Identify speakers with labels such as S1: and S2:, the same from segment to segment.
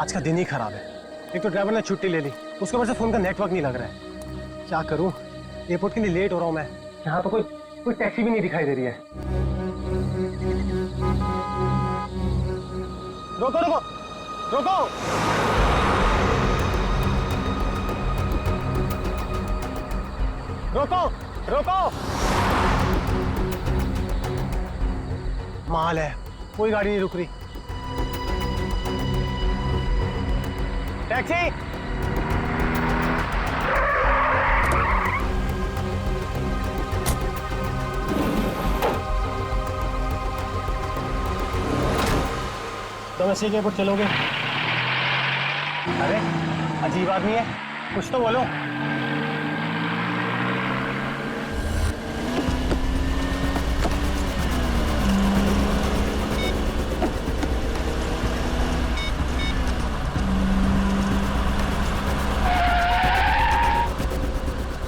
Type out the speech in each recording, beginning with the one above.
S1: आज का दिन ही खराब है। एक तो ड्राइवर ने छुट्टी ले ली, उसके वजह से फोन का नेटवर्क नहीं लग रहा है। क्या करूं, एयरपोर्ट के लिए लेट हो रहा हूं मैं। यहाँ तो कोई टैक्सी भी नहीं दिखाई दे रही है। रोको रोको रोको, रोको रोको। माल है, कोई गाड़ी नहीं रुक रही। टैक्सी, तुम ऐसे के एयरपोर्ट चलोगे? अरे अजीब आदमी है, कुछ तो बोलो।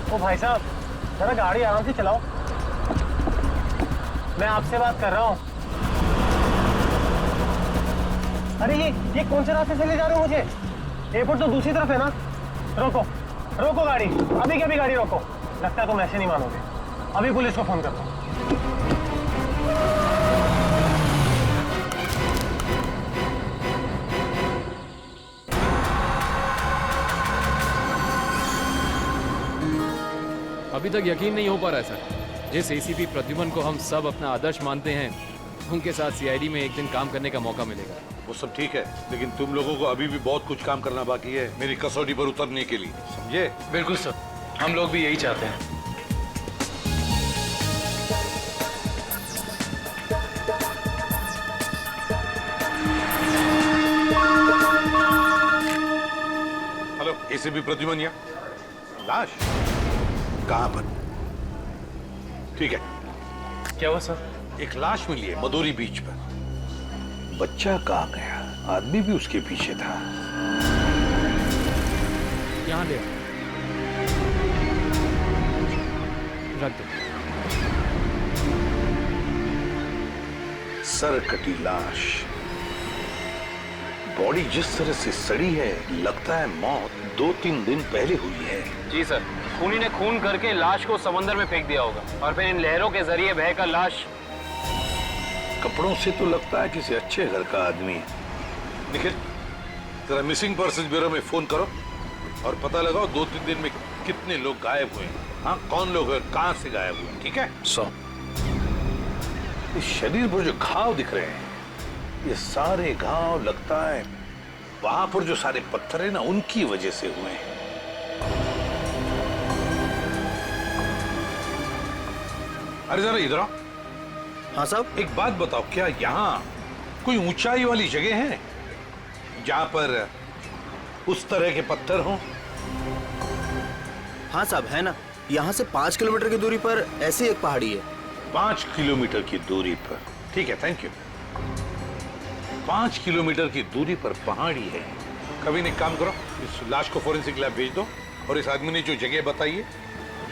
S1: ओ भाई साहब, जरा गाड़ी आराम से चलाओ, मैं आपसे बात कर रहा हूँ। अरे ये कौन से रास्ते से ले जा रहे हो मुझे? एयरपोर्ट तो दूसरी तरफ है ना। रोको रोको गाड़ी, अभी के अभी गाड़ी रोको। लगता है तुम ऐसे नहीं मानोगे, अभी पुलिस को फोन करता हूँ।
S2: अभी तक यकीन नहीं हो पा रहा है सर। जिस एसीपी प्रद्युमन को हम सब अपना आदर्श मानते हैं, उनके साथ सीआईडी में एक दिन काम करने का मौका मिलेगा।
S3: वो सब ठीक है, लेकिन तुम लोगों को अभी भी बहुत कुछ काम करना बाकी है मेरी कसौटी पर उतरने के लिए, समझे?
S4: बिल्कुल सर, हम लोग भी यही चाहते हैं।
S3: हेलो, एसीपी प्रद्युमन यहाँ। लाश कहाँ पर? ठीक है।
S4: क्या हुआ सर?
S3: एक लाश मिली है मदोरी बीच पर। बच्चा कहाँ गया? आदमी भी उसके पीछे था।
S2: यहाँ ले रख दो।
S3: सर कटी लाश, बॉडी जिस तरह से सड़ी है, लगता है मौत 2-3 दिन पहले हुई है।
S5: जी सर, खूनी ने खून करके लाश को समंदर में फेंक दिया होगा और फिर इन लहरों के जरिए बहकर लाश।
S3: कपड़ों से तो लगता है किसी अच्छे घर का आदमी है। निखिल, जरा मिसिंग पर्सन ब्यूरो में फोन करो और पता लगाओ 2-3 दिन में कितने लोग गायब हुए हैं। हाँ, कौन लोग हैं, कहाँ से गायब हुए, ठीक है? इस शरीर पर जो घाव दिख रहे हैं, ये सारे घाव लगता है वहां पर जो सारे पत्थर है ना, उनकी वजह से हुए हैं। अरे जरा इधर आओ।
S6: हाँ साहब।
S3: एक बात बताओ, क्या यहाँ कोई ऊंचाई वाली जगह है जहां पर उस तरह के पत्थर हों?
S6: हाँ साहब, है ना। यहाँ से 5 किलोमीटर की दूरी पर ऐसी एक पहाड़ी है।
S3: 5 किलोमीटर की दूरी पर? ठीक है, थैंक यू। 5 किलोमीटर की दूरी पर पहाड़ी है। कभी एक काम करो, इस लाश को फोरेंसिक लैब भेज दो और इस आदमी ने जो जगह बताई है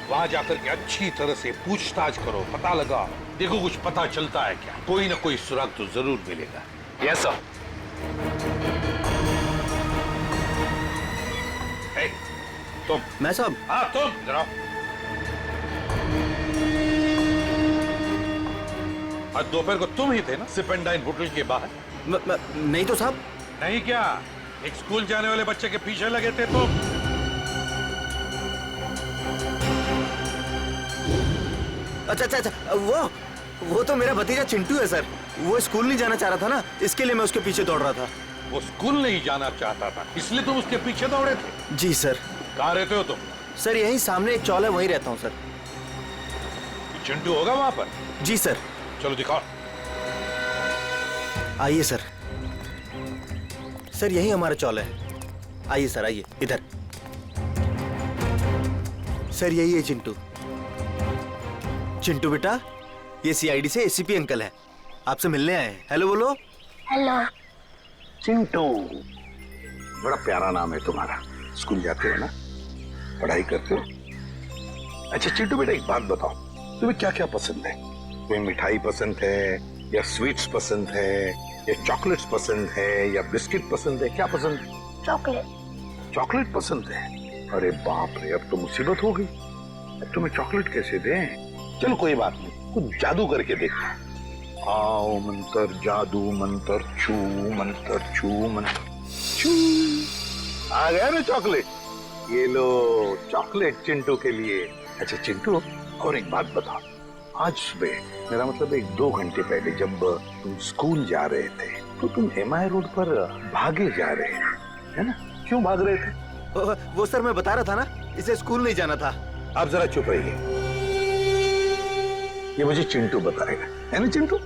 S3: वहां जाकर के अच्छी तरह से पूछताछ करो, पता लगाओ, देखो कुछ पता चलता है क्या। कोई ना कोई सुराग तो जरूर मिलेगा।
S5: Yes sir.
S3: तुम।
S6: मैं साहब?
S3: हाँ तुम, जरा। आज दोपहर को तुम ही थे ना सिप एंड डाइन होटल के बाहर?
S6: नहीं तो साहब।
S3: नहीं क्या? एक स्कूल जाने वाले बच्चे के पीछे लगे थे तुम?
S6: अच्छा, वो तो मेरा भतीजा चिंटू है सर। वो स्कूल नहीं जाना चाह रहा था ना, इसके लिए मैं उसके पीछे दौड़ रहा था।
S3: वो स्कूल नहीं जाना चाहता था, इसलिए तुम उसके पीछे दौड़े थे?
S6: जी सर।
S3: कहाँ रहते हो तुम?
S6: सर यहीं सामने एक चौल है, वहीं रहता हूँ सर।
S3: चिंटू होगा वहां पर?
S6: जी सर।
S3: चलो दिखाओ।
S6: आइए सर। सर यही हमारा चौल है। आइए सर, आइए इधर। सर यही है चिंटू। चिंटू बेटा, ये सीआईडी से एसीपी अंकल हैं, आपसे मिलने आए हैं। हेलो बोलो।
S7: हेलो।
S3: चिंटू, बड़ा प्यारा नाम है तुम्हारा। स्कूल जाते हो ना, पढ़ाई करते हो? अच्छा चिंटू बेटा, एक बात बताओ, तुम्हें क्या क्या पसंद है? तुम्हें मिठाई पसंद है, या स्वीट्स पसंद है, या चॉकलेट्स पसंद है, या बिस्किट पसंद है? क्या पसंद है?
S7: चॉकलेट।
S3: चॉकलेट पसंद है? अरे बाप रे, अब तो मुसीबत हो गई। अब तुम्हें चॉकलेट कैसे दें? चलो कोई बात नहीं, कुछ जादू करके देखते हैं। आओ मंत्र जादू मंत्र छू मंत्र छू मंत्र छू। आ गया ना चॉकलेट? ये लो चॉकलेट चिंटू के लिए। अच्छा चिंटू, और एक बात बताओ, आज सुबह, मेरा मतलब 1-2 घंटे पहले जब तुम स्कूल जा रहे थे तो तुम MI रोड पर भागे जा रहे थे, है ना? क्यों भाग रहे थे?
S6: वो सर मैं बता रहा था ना, इसे स्कूल नहीं जाना था।
S3: आप जरा चुप रहिए, ये मुझे चिंटू बताएगा, है ना चिंटू?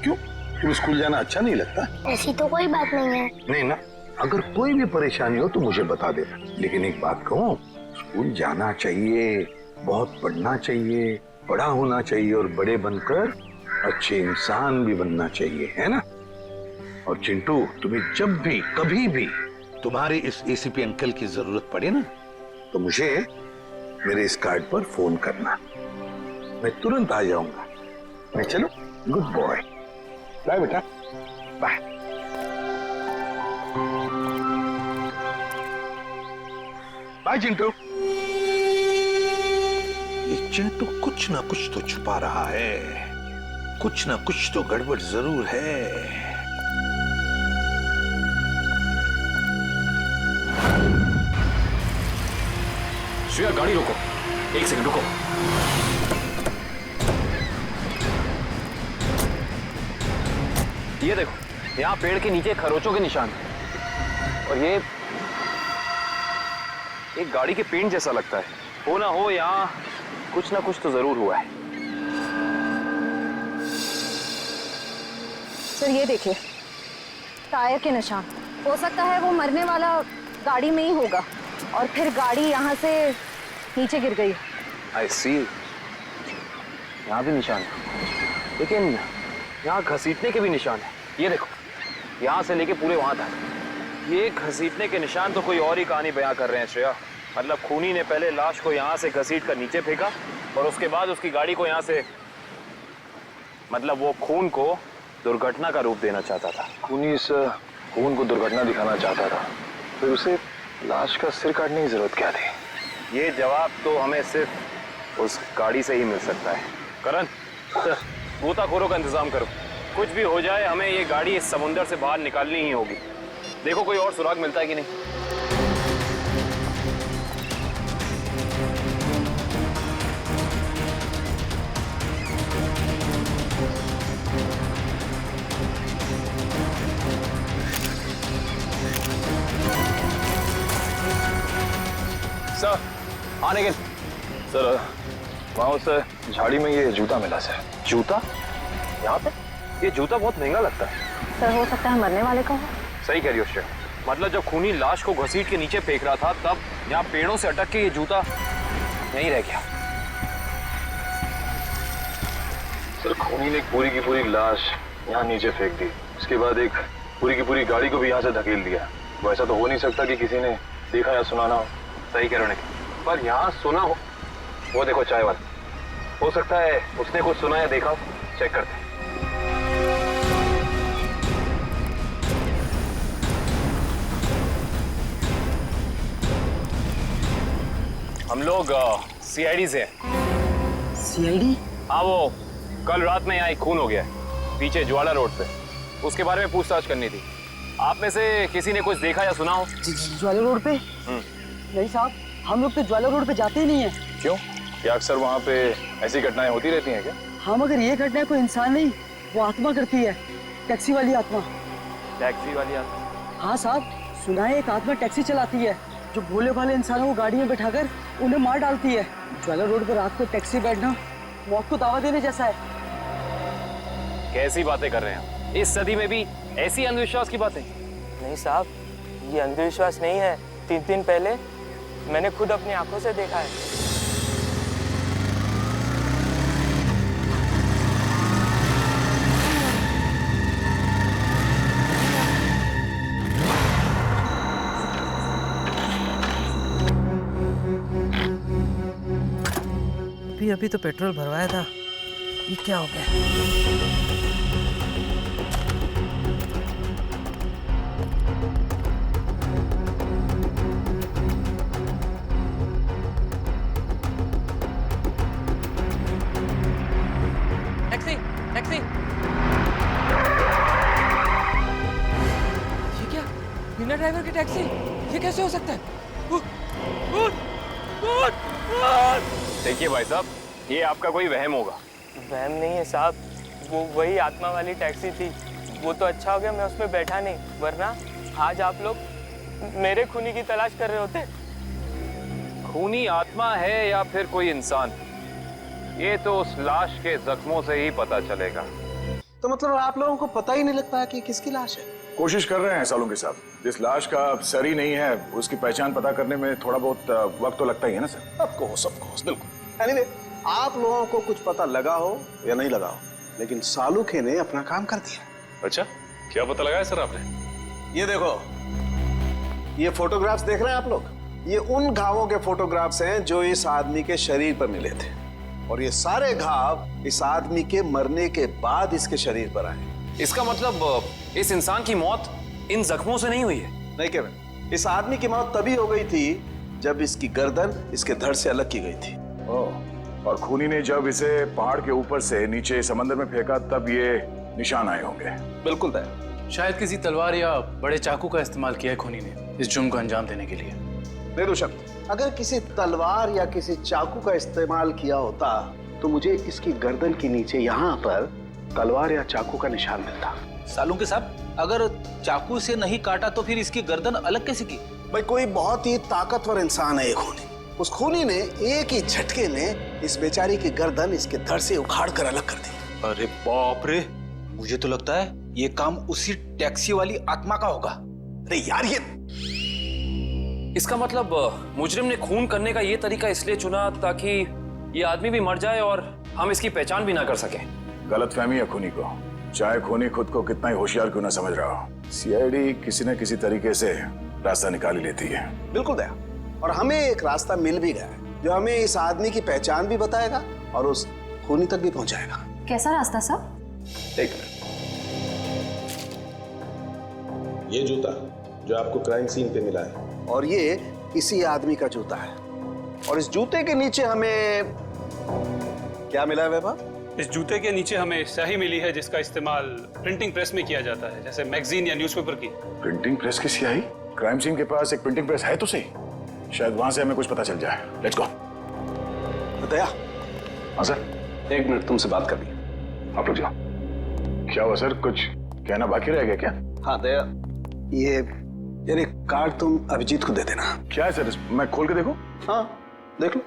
S3: क्यों, तुम्हें स्कूल जाना अच्छा नहीं लगता?
S7: ऐसी तो कोई बात नहीं है।
S3: नहीं ना, अगर कोई भी परेशानी हो तो मुझे बता देना। लेकिन एक बात कहूँ, स्कूल जाना चाहिए, बहुत पढ़ना चाहिए, बड़ा होना चाहिए और बड़े बनकर अच्छे इंसान भी बनना चाहिए, है ना? और चिंटू, तुम्हें जब भी कभी भी तुम्हारे इस ACP अंकल की जरूरत पड़े ना, तो मुझे मेरे इस कार्ड पर फोन करना, मैं तुरंत आ जाऊंगा। मैं चलो, गुड बॉय, बाय बेटा, बाय। बाय चिंटू। ये चिंटू कुछ ना कुछ तो छुपा रहा है, कुछ ना कुछ तो गड़बड़ जरूर है।
S2: श्रेया गाड़ी रोको, 1 सेकंड रुको।
S5: ये देखो, यहाँ पेड़ के नीचे खरोचों के निशान हैं। और ये एक गाड़ी के पेंट जैसा लगता है। हो ना हो, यहाँ कुछ ना कुछ तो जरूर हुआ है।
S8: सर ये देखिए, टायर के निशान। हो सकता है वो मरने वाला गाड़ी में ही होगा और फिर गाड़ी यहाँ से नीचे गिर गई।
S5: आई सी, यहाँ भी निशान है, लेकिन यहाँ घसीटने के भी निशान है। ये देखो, यहाँ से लेके पूरे वहां तक ये घसीटने के निशान तो कोई और ही कहानी बयां कर रहे हैं श्रेया। मतलब खूनी ने पहले लाश को यहाँ से घसीट कर नीचे फेंका और उसके बाद उसकी गाड़ी को यहाँ से, मतलब वो खून को दुर्घटना का रूप देना चाहता था।
S4: खूनी इस खून को दुर्घटना दिखाना चाहता था, फिर उसे लाश का सिर काटने की जरूरत क्या थी?
S5: ये जवाब तो हमें सिर्फ उस गाड़ी से ही मिल सकता है। करण, गोताखोरों का इंतजाम करो। कुछ भी हो जाए, हमें ये गाड़ी इस समुंदर से बाहर निकालनी ही होगी। देखो कोई और सुराग मिलता है कि नहीं।
S4: सर,
S5: आने के
S4: सर वहाँ उस झाड़ी में ये जूता मिला सर।
S5: जूता यहाँ पे? ये जूता बहुत महंगा लगता है।
S8: सर हो सकता है मरने वाले का हो।
S5: सही कह रही हो श्रेया। मतलब जब खूनी लाश को घसीट के नीचे फेंक रहा था, तब यहाँ पेड़ों से अटक के ये जूता यहीं रह गया।
S4: सर खूनी ने एक पूरी की पूरी लाश यहाँ नीचे फेंक दी, उसके बाद एक पूरी की पूरी गाड़ी को भी यहाँ से धकेल दिया। वो ऐसा तो हो नहीं सकता कि किसी ने देखा या सुना ना हो।
S5: सही कह रहे हो, पर यहाँ सुना हो। वो देखो चाय वाला, हो सकता है उसने कुछ सुना या देखा। चेक करते हैं। हम लोग CID से हैं।
S9: CID?
S5: हाँ, वो कल रात में यहाँ एक खून हो गया है पीछे ज्वाला रोड पे। उसके बारे में पूछताछ करनी थी। आप में से किसी ने कुछ देखा या सुना हो?
S9: ज्वाला रोड पे? नहीं साहब, हम लोग तो ज्वाला रोड पे जाते ही नहीं है।
S4: क्यों? क्या अक्सर वहाँ पे ऐसी घटनाएं होती रहती हैं क्या?
S9: हाँ, मगर ये घटना कोई इंसान नहीं, वो आत्मा करती है। टैक्सी वाली आत्मा।
S5: टैक्सी वाली आत्मा?
S9: हाँ साहब, सुना है एक आत्मा टैक्सी चलाती है जो भोले भाले इंसानों को गाड़ी में बैठाकर उन्हें मार डालती है। ज्वाला रोड पर रात को टैक्सी बैठना मौत को दावा देने जैसा है।
S5: कैसी बातें कर रहे हैं? इस सदी में भी ऐसी अंधविश्वास की बातें?
S10: नहीं साहब, ये अंधविश्वास नहीं है। 3 दिन पहले मैंने खुद अपनी आंखों से देखा है।
S9: अभी तो पेट्रोल भरवाया था, ये क्या हो गया?
S10: बिना ड्राइवर की टैक्सी, ये कैसे हो सकता है?
S5: देखिए भाई साहब, ये आपका कोई वहम होगा।
S10: वहम नहीं है साहब, वो वही आत्मा वाली टैक्सी थी। वो तो अच्छा हो गया मैं उसमें बैठा नहीं, वरना आज आप लोग मेरे खूनी की तलाश कर रहे होते।
S5: खूनी आत्मा है या फिर कोई इंसान, ये तो उस लाश के जख्मों से ही पता चलेगा।
S11: तो मतलब आप लोगों को पता ही नहीं लगता कि किसकी लाश है?
S12: कोशिश कर रहे हैं सालों के साथ। जिस लाश का सर ही नहीं है उसकी पहचान पता करने में थोड़ा बहुत वक्त तो लगता ही है ना सर।
S11: ऑफ कोर्स, बिल्कुल। एनीवे, आप लोगों को कुछ पता लगा हो या नहीं लगा हो, लेकिन सालुखे ने अपना काम कर दिया।
S4: अच्छा, क्या पता लगाया सर आपने?
S11: ये देखो, ये फोटोग्राफ्स देख रहे हैं आप लोग? ये उन घावों के फोटोग्राफ्स हैं जो इस आदमी के शरीर पर मिले थे, और ये सारे घाव इस आदमी के मरने के बाद इसके शरीर पर आए।
S5: इसका मतलब इस इंसान की मौत इन जख्मों से नहीं हुई है?
S11: नहीं केविन, इस आदमी की मौत तभी हो गई थी जब इसकी गर्दन इसके धड़ से अलग की गई थी।
S12: और खूनी ने जब इसे पहाड़ के ऊपर से नीचे समंदर में फेंका तब ये निशान आए होंगे।
S11: बिल्कुल तय।
S13: शायद किसी तलवार या बड़े चाकू का इस्तेमाल किया है खूनी ने इस जुर्म को अंजाम देने के लिए।
S11: बेशक अगर किसी तलवार या किसी चाकू का इस्तेमाल किया होता तो मुझे इसकी गर्दन के नीचे यहाँ पर तलवार या चाकू का निशान मिलता।
S6: सालुंके साहब, अगर चाकू से नहीं काटा तो फिर इसकी गर्दन अलग कैसे की?
S11: भाई, कोई बहुत ही ताकतवर इंसान है ये खूनी। उस खूनी ने एक ही झटके में इस बेचारी की गर्दन इसके धड़ से उखाड़ कर अलग कर दी।
S6: अरे बाप रे, मुझे तो लगता है ये काम उसी टैक्सी वाली आत्मा का होगा।
S11: अरे यार, ये
S5: इसका मतलब मुजरिम ने खून करने का ये तरीका इसलिए चुना ताकि ये आदमी भी मर जाए और हम इसकी पहचान भी ना कर सके।
S12: गलतफहमी है खूनी को, चाहे खूनी खुद को कितना ही होशियार क्यों ना समझ रहा हो। सीआईडी किसी न किसी तरीके से रास्ता निकाल ही लेती है।
S11: बिल्कुल दया, और हमें एक रास्ता मिल भी गया है जो हमें इस आदमी की पहचान भी बताएगा और उस खूनी तक भी पहुंचाएगा।
S8: कैसा रास्ता साहब?
S11: एक मिनट, ये जूता जो आपको क्राइम सीन पे मिला है, और ये इसी आदमी का जूता है, और इस जूते के नीचे हमें क्या मिला है वैभव?
S14: इस जूते के नीचे हमें स्याही मिली है जिसका इस्तेमाल प्रिंटिंग प्रेस में किया जाता है, जैसे मैगजीन या न्यूज़पेपर की।
S12: प्रिंटिंग प्रेस की स्याही? क्राइम सीन के पास एक प्रिंटिंग प्रेस है तो सही, शायद वहां से हमें कुछ पता चल जाए। Let's go.
S11: दया।
S12: हाँ सर।
S11: 1 मिनट तुमसे बात करनी।
S12: आप लोग जाओ। क्या हुआ सर, कुछ कहना बाकी रह गया क्या?
S11: हाँ दया, ये यार एक कार्ड तुम अभिजीत को दे देना।
S12: क्या है सर, मैं खोल के देखूं?
S11: हाँ देख लो।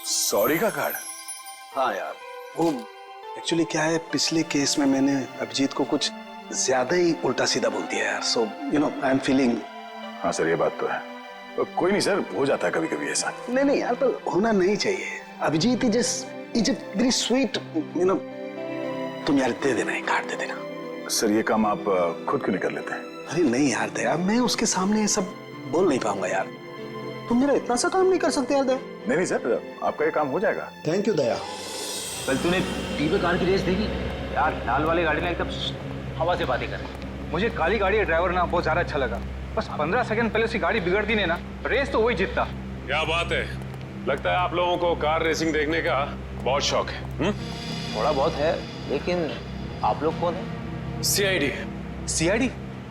S12: सॉरी का कार्ड?
S11: हाँ यार, वो एक्चुअली क्या है, पिछले केस में मैंने अभिजीत को कुछ ज्यादा ही उल्टा सीधा बोल दिया यार, so you know I am feeling.
S12: हाँ सर, ये बात तो है। कोई नहीं सर, हो जाता है कभी कभी ऐसा।
S11: नहीं यार, पर होना नहीं चाहिए। Abhijeet is very sweet, you know. तुम यार दे देना, एक कार्ड दे देना।
S12: सर ये काम आप खुद क्यों नहीं कर लेते?
S11: अरे नहीं यार दया, मैं उसके सामने ये सब बोल नहीं पाऊंगा यार। तुम मेरा इतना सा काम नहीं कर सकते यार दया।
S12: नहीं सर, आपका ये काम हो जाएगा।
S11: थैंक यू दया।
S6: कल तूने टीवी कार की रेस देखी?
S5: यार लाल वाली गाड़ी ने एकदम हवा से बातें कर।
S15: मुझे काली गाड़ी का ड्राइवर ना बहुत ज्यादा अच्छा लगा। बस 15 सेकंड पहले उसकी गाड़ी बिगड़ती नहीं ना, रेस तो वही जीतता।
S4: क्या बात है, लगता है आप लोगों को कार रेसिंग देखने का बहुत शौक है।
S5: थोड़ा बहुत है, लेकिन आप लोग कौन है?
S15: सीआईडी। सीआईडी?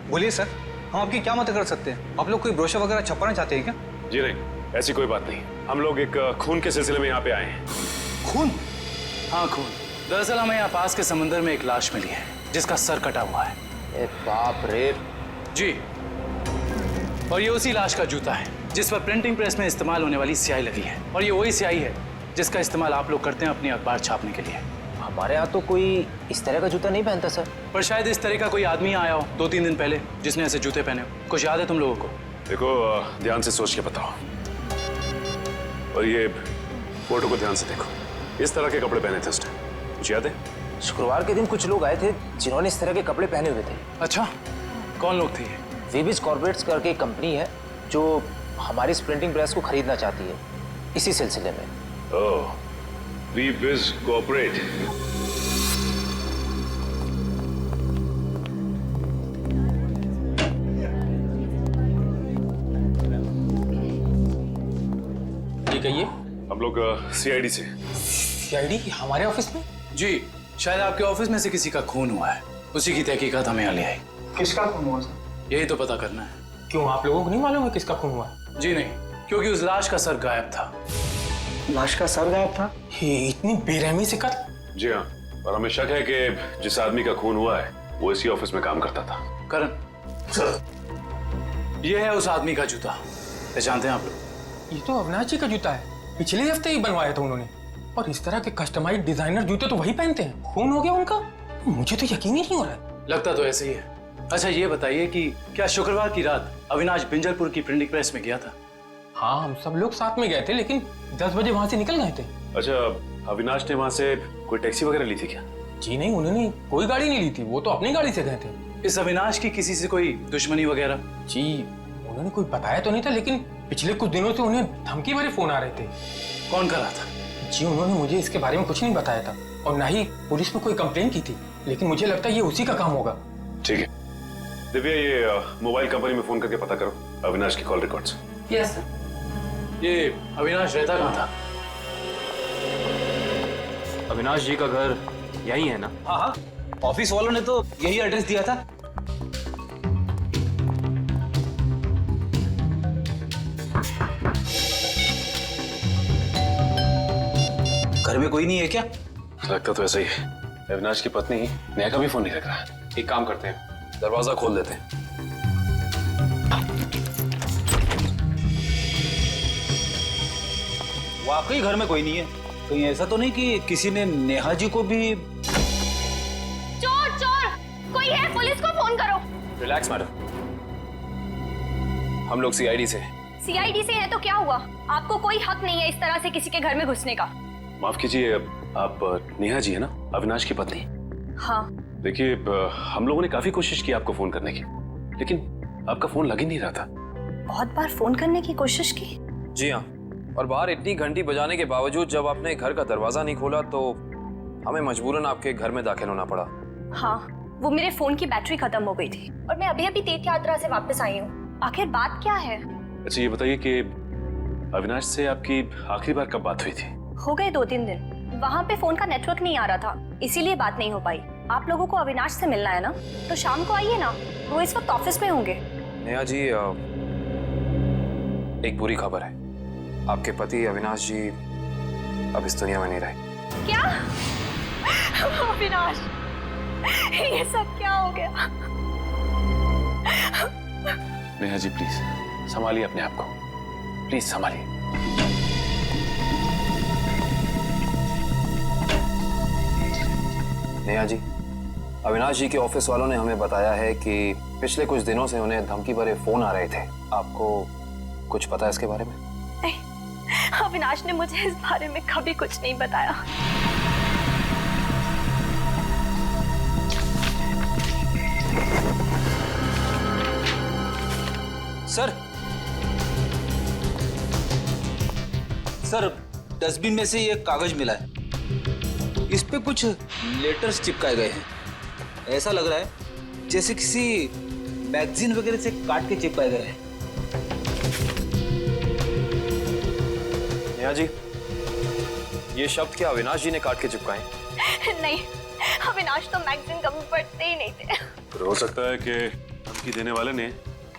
S15: बोलिए सर, हम आपकी क्या मदद कर सकते हैं? आप लोग कोई ब्रोशर वगैरह छपवाना चाहते हैं क्या?
S4: जी नहीं, ऐसी कोई बात नहीं। हम लोग एक खून के सिलसिले में यहाँ पे आए हैं।
S15: खून?
S13: हाँ खून। दरअसल हमें यहाँ पास के समंदर में एक लाश मिली है जिसका सर कटा हुआ है।
S5: ए बाप रे।
S13: जी, और ये उसी लाश का जूता है जिस पर प्रिंटिंग प्रेस में इस्तेमाल होने वाली स्याही लगी है, और ये वही स्याही है जिसका इस्तेमाल आप लोग करते हैं अपनी अखबार छापने के लिए।
S5: हमारे यहाँ तो कोई इस तरह का जूता नहीं पहनता सर।
S13: पर शायद इस तरह का कोई आदमी आया हो 2-3 दिन पहले जिसने ऐसे जूते पहने हो। कुछ याद है तुम लोगों को?
S4: देखो, ध्यान से सोच के बताओ, और ये फोटो को ध्यान से देखो। इस तरह के कपड़े पहने थे उसने, कुछ याद है?
S5: शुक्रवार के दिन कुछ लोग आए थे जिन्होंने इस तरह के कपड़े पहने हुए थे।
S13: अच्छा, कौन लोग थे ये?
S5: वीबिज कॉर्पोरेट्स करके एक कंपनी है जो हमारी इस प्रिंटिंग प्रेस को खरीदना चाहती है, इसी सिलसिले में।
S4: ओह, वीबिज कॉर्पोरेट।
S5: ये कहिए।
S4: हम लोग सीआईडी से।
S10: सीआईडी हमारे ऑफिस में?
S13: जी, शायद आपके ऑफिस में से किसी का खून हुआ है, उसी की तहकीकात हमें यहाँ ले आई।
S10: किसका खून हुआ सर?
S13: यही तो पता करना है।
S10: क्यों, आप लोगों को नहीं मालूम है किसका खून हुआ?
S13: जी नहीं, क्योंकि उस लाश का सर गायब था।
S10: लाश का सर गायब था? ये इतनी बेरहमी से कत्ल?
S16: जी हाँ, और हमें शक है कि जिस आदमी का खून हुआ है वो इसी ऑफिस में काम करता था।
S13: करण सर, ये है उस आदमी का जूता, पहचानते हैं आप लोग?
S10: ये तो अविनाश जी का जूता है, पिछले हफ्ते ही बनवाया था उन्होंने। और इस तरह के कस्टमाइज्ड डिजाइनर जूते तो वही पहनते हैं। खून हो गया उनका? मुझे तो यकीन ही नहीं हो रहा है।
S13: लगता तो ऐसे ही है। अच्छा ये बताइए कि क्या शुक्रवार की रात अविनाश बिंजलपुर की प्रिंटिंग प्रेस में गया था?
S10: हाँ, हम सब लोग साथ में गए थे, लेकिन 10 बजे वहां से निकल गए थे।
S16: अच्छा, अविनाश ने वहां से कोई टैक्सी वगैरह ली थी क्या?
S10: जी नहीं, उन्होंने कोई गाड़ी नहीं ली थी, वो तो अपनी गाड़ी से गए थे।
S13: इस अविनाश की किसी से कोई दुश्मनी वगैरह?
S10: जी उन्होंने कोई बताया तो नहीं था, लेकिन पिछले कुछ दिनों से उन्हें धमकी भरे फोन आ रहे थे।
S13: कौन कर रहा था?
S10: जी उन्होंने मुझे इसके बारे में कुछ नहीं बताया था, और ना ही पुलिस में कोई कंप्लेंट की थी, लेकिन मुझे लगता है ये उसी का काम होगा।
S16: ठीक है दिव्या, ये मोबाइल कंपनी में फोन करके पता करो अविनाश की कॉल रिकॉर्ड्स।
S10: Yes sir.
S13: ये अविनाश रहता कहाँ था?
S5: अविनाश जी का घर यही है ना?
S15: हाँ हाँ, ऑफिस वालों ने तो यही एड्रेस दिया था। घर में कोई नहीं है क्या?
S16: लगता तो ऐसा ही है। अविनाश की पत्नी नेहा का भी फोन नहीं लग रहा। एक काम करते हैं, दरवाजा खोल देते हैं।
S15: वाकई घर में कोई नहीं है। कहीं ऐसा तो नहीं कि किसी ने नेहा जी को भी?
S8: चोर चोर कोई है, पुलिस को फोन करो।
S5: रिलैक्स मैडम, हम लोग सीआईडी से।
S8: सीआईडी से है तो क्या हुआ? आपको कोई हक नहीं है इस तरह से किसी के घर में घुसने का।
S16: माफ कीजिए, आप नेहा जी है ना, अविनाश की पत्नी?
S8: हाँ।
S16: देखिए, हम लोगों ने काफी कोशिश की आपको फोन करने की, लेकिन आपका फोन लग ही नहीं रहा था।
S8: बहुत बार फोन करने की कोशिश की?
S5: जी हाँ, और बाहर इतनी घंटी बजाने के बावजूद जब आपने घर का दरवाजा नहीं खोला तो हमें मजबूरन आपके घर में दाखिल होना पड़ा।
S8: हाँ, वो मेरे फोन की बैटरी खत्म हो गई थी और मैं अभी अभी तीर्थ यात्रा से वापस आई हूँ। आखिर बात क्या है?
S16: अच्छा ये बताइए कि अविनाश से आपकी आखिरी बार कब बात हुई थी?
S8: हो गए 2-3 दिन। वहाँ पे फोन का नेटवर्क नहीं आ रहा था, इसीलिए बात नहीं हो पाई। आप लोगों को अविनाश से मिलना है ना, तो शाम को आइए ना, वो इस वक्त ऑफिस में होंगे।
S5: नेहा जी, एक बुरी खबर है, आपके पति अविनाश जी अब इस दुनिया में नहीं रहे।
S8: क्या? अविनाश, ये सब क्या हो गया?
S16: नेहा जी प्लीज संभालिए अपने आप को, प्लीज संभालिए।
S5: नेहा जी, अविनाश जी के ऑफिस वालों ने हमें बताया है कि पिछले कुछ दिनों से उन्हें धमकी भरे फोन आ रहे थे। आपको कुछ पता है इसके बारे में?
S8: नहीं, अविनाश ने मुझे इस बारे में कभी कुछ नहीं बताया।
S15: सर, डस्टबिन में से ये कागज मिला है, इस पे कुछ लेटर्स चिपकाए गए हैं। ऐसा लग रहा है जैसे किसी मैगजीन वगैरह से काट के चिपकाए गए हैं।
S5: नेहा जी, ये शब्द क्या अविनाश जी ने काट के चिपकाए?
S8: नहीं, अविनाश तो मैगजीन कभी पढ़ते ही नहीं थे।
S16: तो हो सकता है कि धमकी देने वाले ने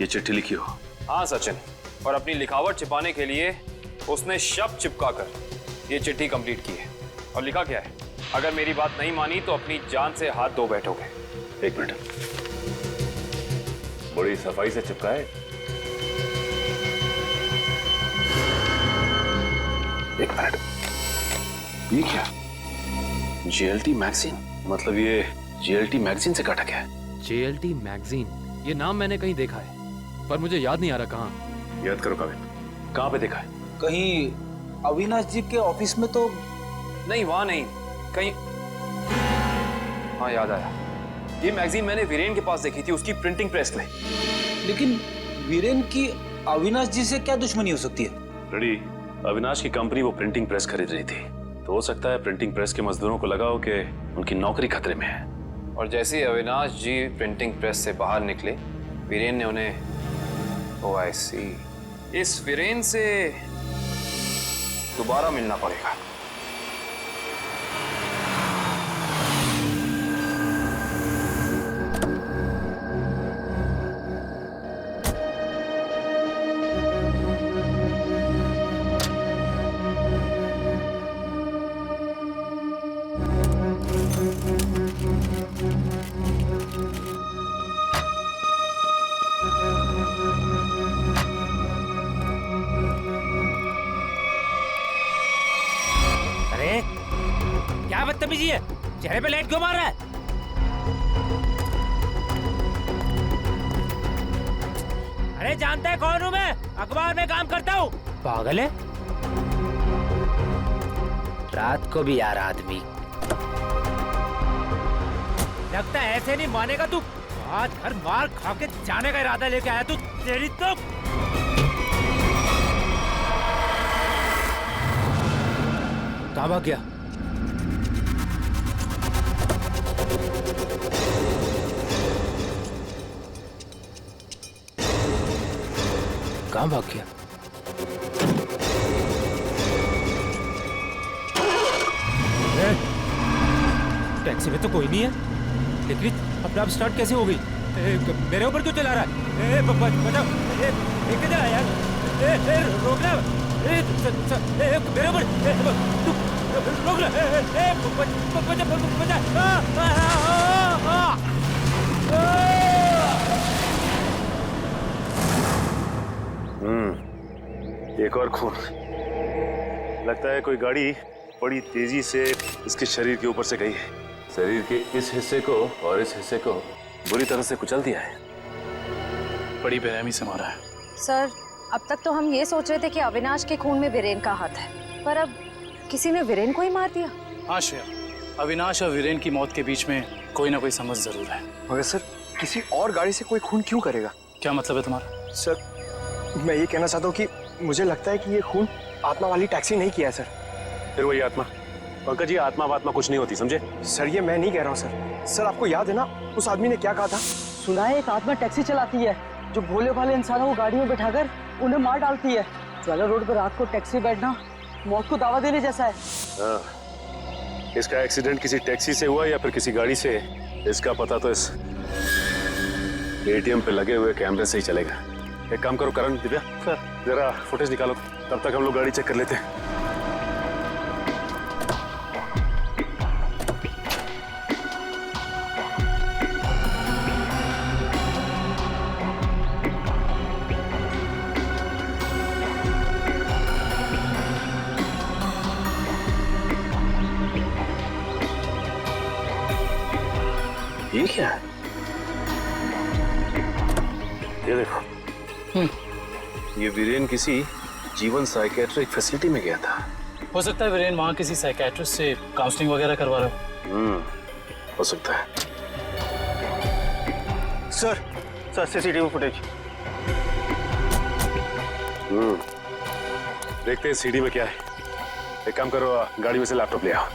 S16: ये चिट्ठी लिखी हो।
S5: हाँ सचिन, और अपनी लिखावट छिपाने के लिए उसने शब्द चिपकाकर ये चिट्ठी कंप्लीट की है। और लिखा क्या है? अगर मेरी बात नहीं मानी तो अपनी जान से हाथ धो बैठोगे।
S16: एक मिनट, बड़ी सफाई से चिपकाए। एक मिनट, ये क्या? JLT मैगजीन, मतलब ये JLT मैगजीन से काटा गया है।
S2: JLT मैगजीन, ये नाम मैंने कहीं देखा है, पर मुझे याद नहीं आ रहा कहाँ।
S16: याद करो काविन, कहाँ पे देखा है?
S15: कहीं अविनाश जी के ऑफिस में तो
S5: नहीं, वहां नहीं, कहीं। हाँ याद आया, ये मैगजीन मैंने वीरेन के पास देखी थी, उसकी प्रिंटिंग प्रेस में।
S15: लेकिन वीरेन की अविनाश जी से क्या दुश्मनी हो सकती है?
S16: रेडी, अविनाश की कंपनी वो प्रिंटिंग प्रेस खरीद रही थी, तो हो सकता है प्रिंटिंग प्रेस के मजदूरों को लगा हो कि उनकी नौकरी खतरे में है।
S5: और जैसे ही अविनाश जी प्रिंटिंग प्रेस से बाहर निकले, वीरेन ने उन्हें, ओह आई सी, इस वीरेन से दोबारा मिलना पड़ेगा।
S17: क्या बदतमीजी है? चेहरे पे लाइट क्यों मार रहा है? अरे जानता है कौन हूँ मैं? अखबार में काम करता हूँ। पागल है? रात को भी यार आदमी। लगता है ऐसे नहीं मानेगा तू। आज हर मार खा के जाने का इरादा लेके आया तू। तेरी तो कहाँ भाग गया? कहाँ भाग गया? टैक्सी में तो कोई नहीं है, लेकिन अपने आप स्टार्ट कैसे हो गई? मेरे ऊपर क्यों चला रहा है? बचाओ! किधर है यार? रोकना! मेरे ऊपर! रोक लो!
S12: एक और खून। लगता है कोई गाड़ी बड़ी तेजी से इसके शरीर के ऊपर से गई है।
S16: शरीर के इस हिस्से को और इस हिस्से को बुरी तरह से कुचल दिया है।
S13: बड़ी बेरहमी से मारा है।
S8: सर, अब तक तो हम ये सोच रहे थे कि अविनाश के खून में वीरेन का हाथ है, पर अब किसी ने वीरेन को ही मार दिया।
S13: हाँ श्रेया, अविनाश और वीरेन की मौत के बीच में कोई ना कोई समझ जरूर है।
S18: मगर सर, किसी और गाड़ी से कोई खून क्यों करेगा?
S13: क्या मतलब है तुम्हारा?
S18: सर, मैं ये कहना चाहता हूँ कि मुझे लगता है कि ये खून आत्मा वाली टैक्सी नहीं किया है सर।
S12: फिर वही आत्मा? पंकज, ये आत्मा वात्मा कुछ नहीं होती, समझे?
S18: सर, ये मैं नहीं कह रहा हूँ सर। सर, आपको याद है ना उस आदमी ने क्या कहा था?
S9: सुना है एक आत्मा टैक्सी चलाती है जो भोले भाले इंसानों को गाड़ी में बैठाकर उन्हें मार डालती है। ज्वाला रोड पर रात को टैक्सी बैठना मौत को दावा देने जैसा है।
S12: हाँ, इसका एक्सीडेंट किसी टैक्सी से हुआ या फिर किसी गाड़ी से, इसका पता तो इस एटीएम पे लगे हुए कैमरे से ही चलेगा। एक काम करो करण, दिव्या सर, जरा फुटेज निकालो, तब तक हम लोग गाड़ी चेक कर लेते हैं। ये क्या है? ये देखो, ये वीरेन किसी जीवन साइकेट्रिक फैसिलिटी में गया था।
S13: हो सकता है वीरेन वहाँ किसी साइकेट्रिस्ट से काउंसलिंग वगैरह करवा रहा हो।
S12: हो सकता है।
S1: Sir, CCTV footage.
S12: देखते हैं सीडी में क्या है। एक काम करो, गाड़ी में से लैपटॉप ले आओ।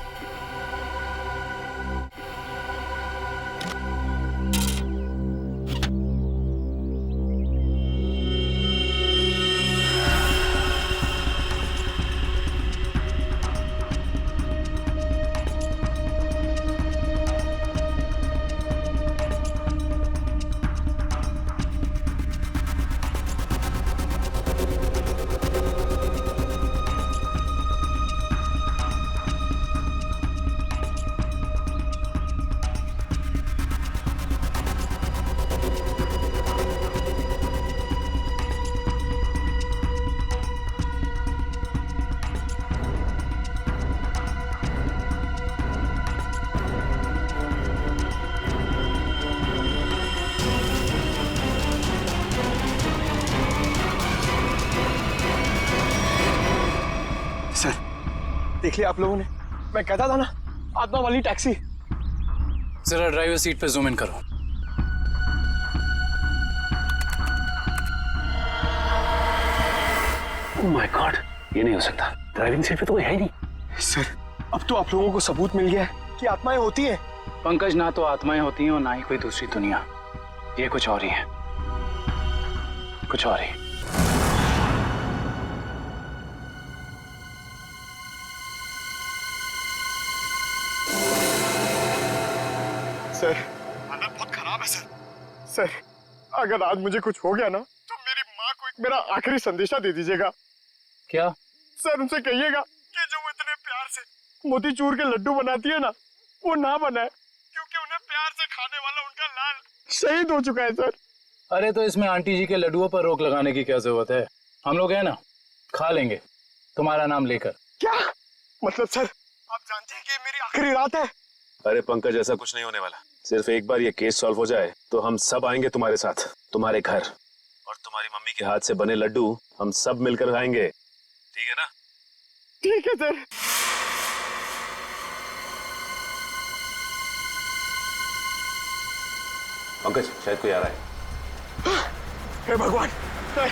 S18: देख लिया आप लोगों ने? मैं कहता था ना, आत्मा वाली टैक्सी।
S13: जरा ड्राइवर सीट पे जूम इन करो।
S12: ओह माय गॉड, ये नहीं हो सकता। ड्राइविंग सीट पे तो कोई है ही नहीं।
S18: सर, अब तो आप लोगों को सबूत मिल गया है कि आत्माएं होती हैं।
S13: पंकज, ना तो आत्माएं होती हैं और ना ही कोई दूसरी दुनिया। ये कुछ और ही है, कुछ और ही।
S18: सर, हालत बहुत खराब है सर। सर, अगर आज मुझे कुछ हो गया ना, तो मेरी माँ को एक मेरा आखिरी संदेशा दे दीजिएगा।
S13: क्या?
S18: सर, उनसे कहिएगा कि जो वो इतने प्यार से मोतीचूर के लड्डू बनाती है ना, वो ना बनाए, क्योंकि उन्हें प्यार से खाने वाला उनका लाल शहीद हो चुका है सर।
S13: अरे तो इसमें आंटी जी के लड्डुओं पर रोक लगाने की क्या जरूरत है? हम लोग है ना, खा लेंगे तुम्हारा नाम लेकर।
S18: क्या मतलब सर, आप जानते हैं कि मेरी आखिरी रात है।
S12: अरे पंकज, ऐसा कुछ नहीं होने वाला। सिर्फ एक बार ये केस सॉल्व हो जाए तो हम सब आएंगे तुम्हारे साथ, तुम्हारे घर, और तुम्हारी मम्मी के हाथ से बने लड्डू हम सब मिलकर खाएंगे। ठीक है ना?
S18: ठीक है सर।
S12: पंकज, शायद कोई आ रहा है।
S18: हे भगवान, सर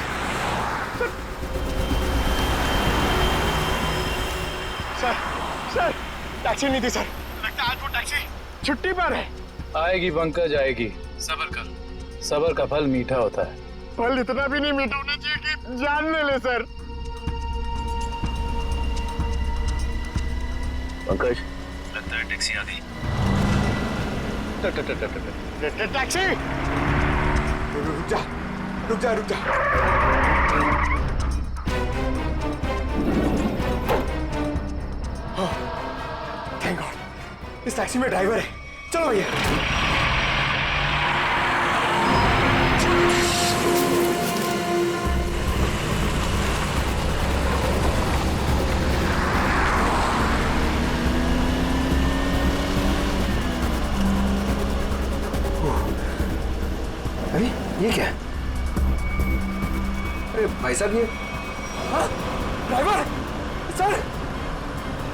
S18: सर टैक्सी नहीं थी सर। लगता है आज वो टैक्सी छुट्टी पर है।
S13: आएगी पंकज, आएगी। सब्र कर, सब्र का फल मीठा होता है।
S18: फल इतना भी नहीं मीठा होना चाहिए कि जान ले सर।
S12: पंकज, लगता है टैक्सी आ गई।
S18: टैक्सी, रुक जा रुक जा रुक जा। थैंक गॉड, इस टैक्सी में ड्राइवर है। चलो भैया।
S6: अरे ये क्या है? अरे भाई साहब, ये
S18: ड्राइवर, सर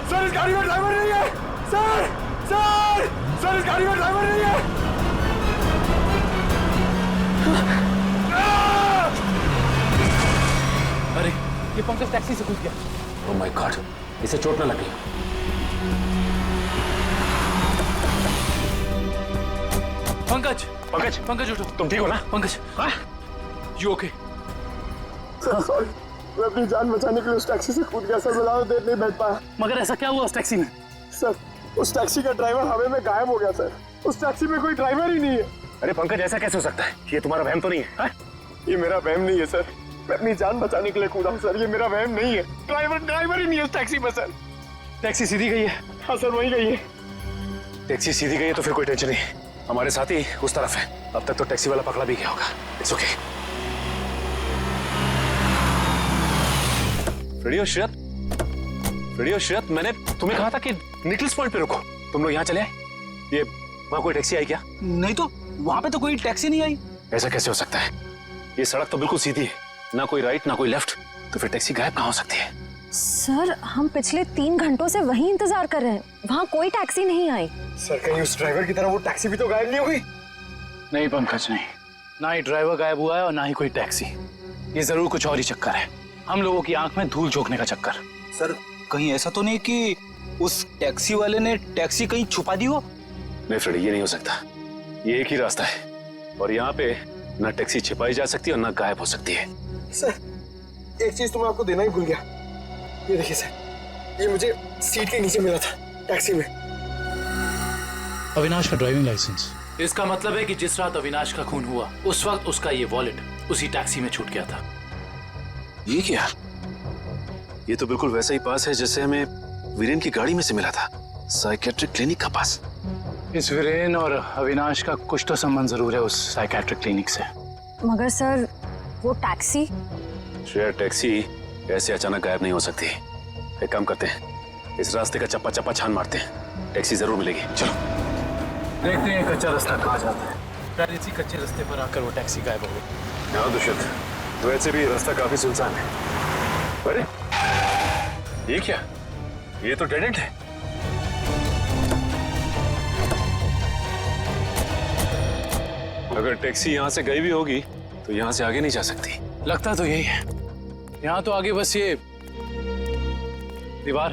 S18: सर इस गाड़ी में ड्राइवर नहीं है। सर सर सर इस गाड़ी में ड्राइवर नहीं है।
S5: अरे ये पंकज टैक्सी से घुस गया। ओह माय गॉड, इसे चोट ना लगी। पंकज पंकज पंकज उठो। तुम ठीक हो ना? Pankaj, you okay?
S18: सॉरी, मैं अपनी जान बचाने के लिए उस टैक्सी से कूद गया सर। मैं ज्यादा देर नहीं बैठ पाया।
S13: मगर ऐसा क्या हुआ उस टैक्सी में?
S18: सर उस टैक्सी का ड्राइवर हवा में गायब हो गया सर। उस टैक्सी में कोई ड्राइवर ही नहीं है।
S12: अरे पंकज, ऐसा कैसे हो सकता है? ये तुम्हारा वहम तो नहीं है?
S18: ये मेरा वहम नहीं है सर। मैं अपनी जान बचाने के लिए कूदा हूँ सर। ये मेरा वहम नहीं है। ड्राइवर ही नहीं है उस टैक्सी में सर।
S12: टैक्सी सीधी गई है?
S18: हाँ सर, वही गई है।
S12: टैक्सी सीधी गई है तो फिर कोई टेंशन नहीं। हमारे साथ ही उस तरफ है। अब तक तो टैक्सी वाला पकड़ा भी गया होगा। It's okay. रेडियो श्रेयत, मैंने तुम्हें कहा था कि निकल्स पॉइंट पे रुको। तुम लोग यहाँ चले आए? ये वहाँ कोई टैक्सी आई क्या?
S15: नहीं तो वहाँ पे तो कोई टैक्सी नहीं आई।
S12: ऐसा कैसे हो सकता है? ये सड़क तो बिल्कुल सीधी है, ना कोई राइट ना कोई लेफ्ट, तो फिर टैक्सी गायब कहाँ हो सकती है?
S8: सर हम पिछले 3 घंटों से वहीं इंतजार कर रहे हैं, वहाँ कोई टैक्सी नहीं आई।
S18: सर कहीं उस ड्राइवर की तरह वो टैक्सी भी तो गायब नहीं हो गई?
S13: नहीं पंकज, नहीं, ना ही ड्राइवर गायब हुआ है और ना ही कोई टैक्सी। ये जरूर कुछ और ही चक्कर है, हम लोगों की आंख में धूल झोंकने का चक्कर।
S15: सर कहीं ऐसा तो नहीं कि उस टैक्सी वाले ने टैक्सी कहीं छुपा दी हो?
S12: नहीं फ्रेडी, ये नहीं हो सकता। ये एक ही रास्ता है और यहाँ पे ना टैक्सी छिपाई जा सकती है और ना गायब हो सकती है।
S18: सर एक चीज तो मैं आपको देना ही भूल गया। ये देखिए सर, ये मुझे सीट के नीचे मिला था टैक्सी में।
S13: अविनाश का ड्राइविंग लाइसेंस।
S5: इसका मतलब है कि जिस रात अविनाश का खून हुआ उस वक्त उसका ये वॉलेट उसी टैक्सी में छूट गया था।
S12: ये क्या? ये तो बिल्कुल वैसा ही पास है जैसे हमें वीरेन की गाड़ी में से मिला था, साइकेट्रिक क्लिनिक का पास।
S13: इस वीरेन और अविनाश का कुछ तो संबंध जरूर है उस साइकेट्रिक क्लिनिक से।
S8: मगर सर वो टैक्सी?
S12: श्रेया, टैक्सी ऐसे अचानक गायब नहीं हो सकती। एक काम करते हैं, इस रास्ते का चप्पा चप्पा छान मारते हैं, टैक्सी जरूर मिलेगी। चलो
S13: देखते हैं कच्चा रास्ता कहाँ जाता है। शायद इसी कच्चे रास्ते पर आकर वो टैक्सी गायब हो गई।
S12: हाँ दुष्यंत, वैसे भी रास्ता काफी सुनसान है। अरे ये क्या? ये तो डेड एंड है। अगर टैक्सी यहाँ से गई भी होगी तो यहाँ से आगे नहीं जा सकती।
S13: लगता तो यही है, यहाँ तो आगे बस ये दीवार।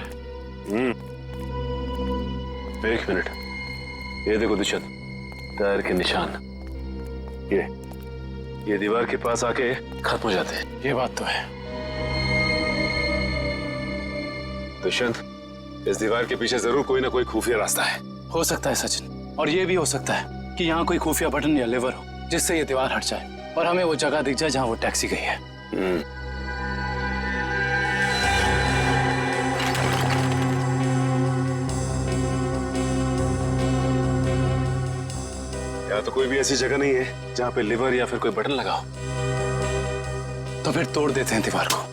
S12: एक मिनट, ये देखो दुष्यंत, टायर के निशान। ये दीवार के पास आके खत्म हो जाते हैं।
S13: ये बात तो है।
S12: दुष्यंत, इस दीवार के पीछे जरूर कोई ना कोई खुफिया रास्ता है।
S13: हो सकता है सचिन, और ये भी हो सकता है कि यहाँ कोई खुफिया बटन या लेवर हो जिससे ये दीवार हट जाए और हमें वो जगह दिख जाए जहाँ वो टैक्सी गई है।
S12: यहाँ तो कोई भी ऐसी जगह नहीं है जहाँ पे लिवर या फिर कोई बटन लगा हो।
S13: तो फिर तोड़ देते हैं दीवार को।